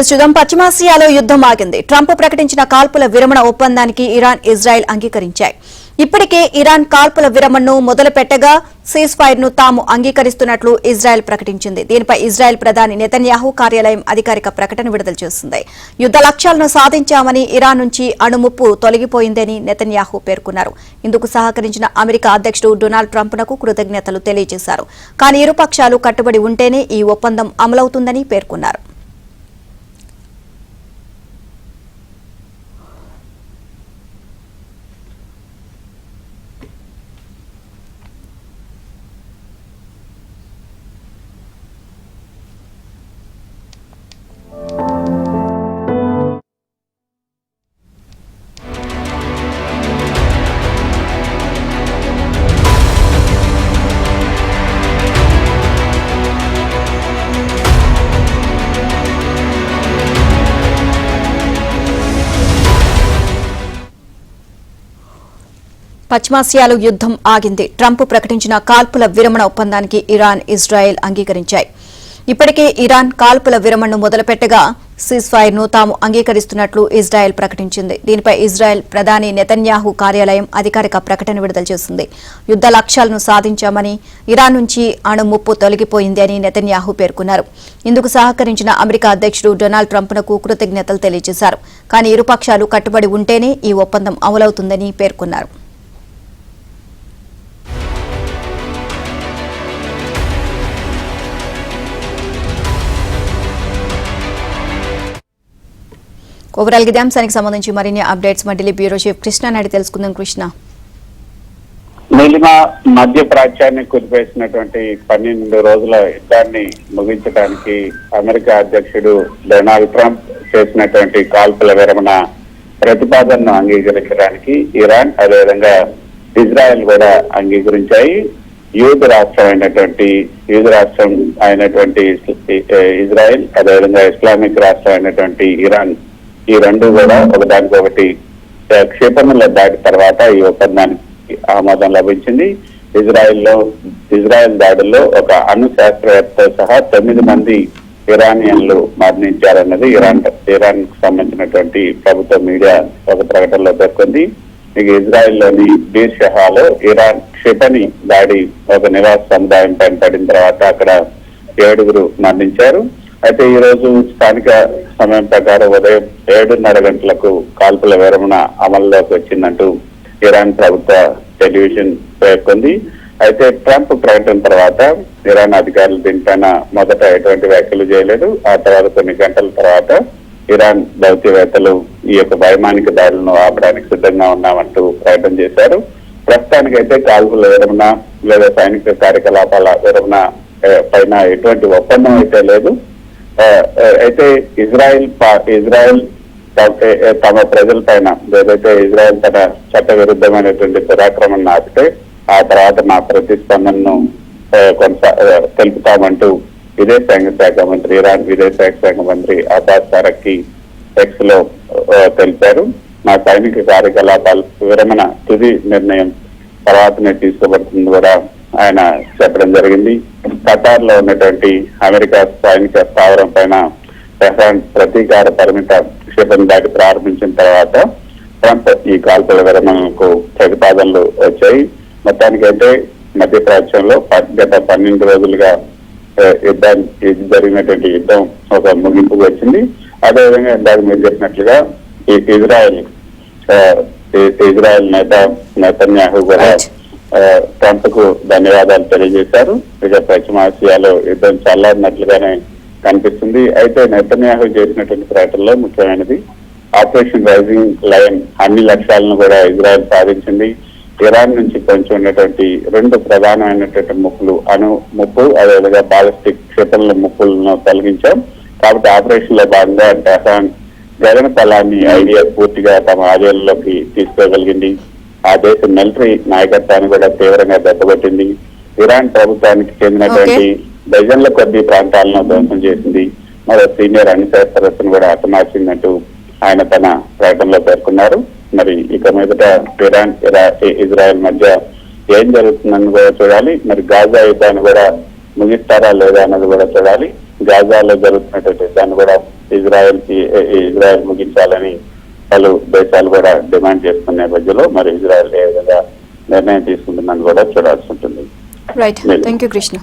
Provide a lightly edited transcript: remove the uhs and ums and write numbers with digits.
చూద్దాం. పశ్చిమాసియాలో యుద్ధం ఆగింది. ట్రంప్ ప్రకటించిన కాల్పుల విరమణ ఒప్పందానికి ఇరాన్, ఇజ్రాయెల్ అంగీకరించాయి. ఇప్పటికే ఇరాన్ కాల్పుల విరమణను మొదలుపెట్టగా సీజ్ ఫైర్ ను తాము అంగీకరిస్తున్నట్లు ఇజ్రాయెల్ ప్రకటించింది. దీనిపై ఇజ్రాయెల్ ప్రధాని నెతన్యాహు కార్యాలయం అధికారిక ప్రకటన విడుదల చేసింది. యుద్ధ లక్ష్యాలను సాధించామని, ఇరాన్ నుంచి అణుముప్పు తొలగిపోయిందని నెతన్యాహు పేర్కొన్నారు. ఇందుకు సహకరించిన అమెరికా అధ్యక్షుడు డొనాల్డ్ ట్రంప్నకు కృతజ్ఞతలు తెలియజేశారు. కానీ ఇరుపక్షాలు కట్టుబడి ఉంటేనే ఈ ఒప్పందం అమలవుతుందని పేర్కొన్నారు. పశ్చిమాసియాలో యుద్ధం ఆగింది. ట్రంప్ ప్రకటించిన కాల్పుల విరమణ ఒప్పందానికి ఇరాన్, ఇజ్రాయెల్ అంగీకరించాయి. ఇప్పటికే ఇరాన్ కాల్పుల విరమణను మొదలుపెట్టగా సీజ్ ఫైర్ ను తాము అంగీకరిస్తున్నట్లు ఇజ్రాయెల్ ప్రకటించింది. దీనిపై ఇజ్రాయెల్ ప్రధాని నెతన్యాహు కార్యాలయం అధికారిక ప్రకటన విడుదల చేసింది. యుద్ధ లక్ష్యాలను సాధించామని, ఇరాన్ నుంచి అణుముప్పు తొలగిపోయింది అని నెతన్యాహు పేర్కొన్నారు. ఇందుకు సహకరించిన అమెరికా అధ్యక్షుడు డొనాల్డ్ ట్రంప్నకు కృతజ్ఞతలు తెలియజేశారు. కానీ ఇరుపక్షాలు కట్టుబడి ఉంటేనే ఈ ఒప్పందం అమలవుతుందని పేర్కొన్నారు. ఓవరాల్ ఇదే అంశానికి సంబంధించి మరిన్ని అప్డేట్స్ మా ఢిల్లీ బ్యూరో చీఫ్ కృష్ణ నాయుడు తెలుసుకుందాం. కృష్ణ, నీలిమ, మధ్య ప్రాచ్యాన్ని కుదిపేసినటువంటి 12 రోజుల యుద్ధాన్ని ముగించడానికి అమెరికా అధ్యక్షుడు డొనాల్డ్ ట్రంప్ చేసినటువంటి కాల్పుల విరమణ ప్రతిపాదనను అంగీకరించడానికి ఇరాన్, అదేవిధంగా ఇజ్రాయెల్ కూడా అంగీకరించాయి. యూదు రాష్ట్రం అయినటువంటి ఇజ్రాయెల్, అదేవిధంగా ఇస్లామిక్ రాష్ట్రం అయినటువంటి ఇరాన్, ఈ రెండు కూడా ఒకదానికొకటి క్షిపణుల దాడి తర్వాత ఈ ఒప్పందానికి ఆమోదం లభించింది. ఇజ్రాయెల్ దాడుల్లో ఒక అణు శాస్త్రవేత్తతో సహా 9 మంది ఇరానియన్లు మరణించారన్నది ఇరాన్ కు సంబంధించినటువంటి ప్రభుత్వ మీడియా ఒక ప్రకటనలో పేర్కొంది. ఇక ఇజ్రాయెల్లోని బీర్ షహాలో ఇరాన్ క్షిపణి దాడి ఒక నివాస సముదాయం పైన పడిన తర్వాత అక్కడ 7 మరణించారు. అయితే ఈ రోజు స్థానిక సమయం ప్రకారం ఉదయం 7:30 గంటలకు కాల్పుల విరమణ అమల్లోకి వచ్చిందంటూ ఇరాన్ ప్రభుత్వ టెలివిజన్ పేర్కొంది. అయితే ట్రంప్ ప్రకటన తర్వాత ఇరాన్ అధికారులు దీనిపైన మొదట ఎటువంటి వ్యాఖ్యలు చేయలేదు. ఆ తర్వాత కొన్ని గంటల తర్వాత ఇరాన్ దౌత్యవేత్తలు ఈ యొక్క వైమానిక దాడులను ఆపడానికి సిద్ధంగా ఉన్నామంటూ ప్రకటన చేశారు. ప్రస్తుతానికైతే కాల్పుల విరమణ లేదా సైనిక కార్యకలాపాల విరమణ పైన ఎటువంటి ఒప్పందం అయితే లేదు. అయితే ఇజ్రాయెల్ తమ ప్రజల పైన ఏదైతే ఇజ్రాయెల్ తన చట్ట విరుద్ధమైనటువంటి దురాక్రమణను ఆపితే ఆ తర్వాత మా ప్రతిస్పందనను తెలుపుతామంటూ విదేశాంగ శాఖ మంత్రి, ఇరాన్ విదేశాంగ శాఖ మంత్రి అబ్బాస్ అరక్కి ఎక్స్ లో తెలిపారు. మా సైనిక కార్యకలాపాల విరమణ తుది నిర్ణయం తర్వాతనే తీసుకోబడుతుంది కూడా ఆయన చెప్పడం జరిగింది. ఖతార్ లో ఉన్నటువంటి అమెరికా సైనిక స్థావరం పైన టెహ్రాన్ ప్రతీకార పరిమిత క్షిపణి దాడి ప్రారంభించిన తర్వాత ట్రంప్ ఈ కాల్పుల విరమణకు ప్రతిపాదనలు వచ్చాయి. మొత్తానికైతే మధ్య ప్రాచ్యంలో గత 12 రోజులుగా జరిగినటువంటి యుద్ధం ఒక ముగింపుకు వచ్చింది. అదేవిధంగా ఇందాక మీరు చెప్పినట్లుగా ఇజ్రాయెల్ నేత నెతన్యాహు కూడా ట్రంప్ కు ధన్యవాదాలు తెలియజేశారు. ఇక పశ్చిమాసియాలో యుద్ధం చల్లారినట్లుగానే కనిపిస్తుంది. అయితే నెతన్యాహు చేసినటువంటి ప్రకటనలో ముఖ్యమైనది ఆపరేషన్ రైజింగ్ లయన్ అన్ని లక్ష్యాలను కూడా ఇజ్రాయెల్ సాధించింది. ఇరాన్ నుంచి పొంచి ఉన్నటువంటి 2 ప్రధానమైనటువంటి అణు ముప్పు, అదేవిధంగా బాలిస్టిక్ క్షిపణుల ముప్పులను తొలగించాం. కాబట్టి ఆపరేషన్ లో భాగంగా టెహ్రాన్ గగనతలాన్ని ఐడియా పూర్తిగా తమ ఆధీనంలోకి తీసుకోగలిగింది. ఆ దేశ మిలిటరీ నాయకత్వాన్ని కూడా తీవ్రంగా దెబ్బకొట్టింది. ఇరాన్ ప్రభుత్వానికి చెందినటువంటి డజన్ల కొద్ది ప్రాంతాలను ధ్వంసం చేసింది. మరో సీనియర్ అణు శాస్త్రవేత్తను కూడా హతమార్చిందంటూ ఆయన తన ప్రకటనలో పేర్కొన్నారు. మరి ఇక మీదట ఇరాన్ ఇజ్రాయెల్ మధ్య ఏం జరుగుతుందని కూడా చూడాలి. మరి గాజా యుద్ధాన్ని కూడా ముగిస్తారా లేదా అన్నది కూడా చూడాలి. గాజాలో జరుగుతున్నటువంటి దాన్ని కూడా ఇజ్రాయెల్ ముగించాలని పలు దేశాలు కూడా డిమాండ్ చేస్తున్న నేపథ్యంలో మరి ఇజ్రాయెల్ ఏ విధంగా నిర్ణయం తీసుకుంటుందని కూడా చూడాల్సి ఉంటుంది. Right, thank you Krishna.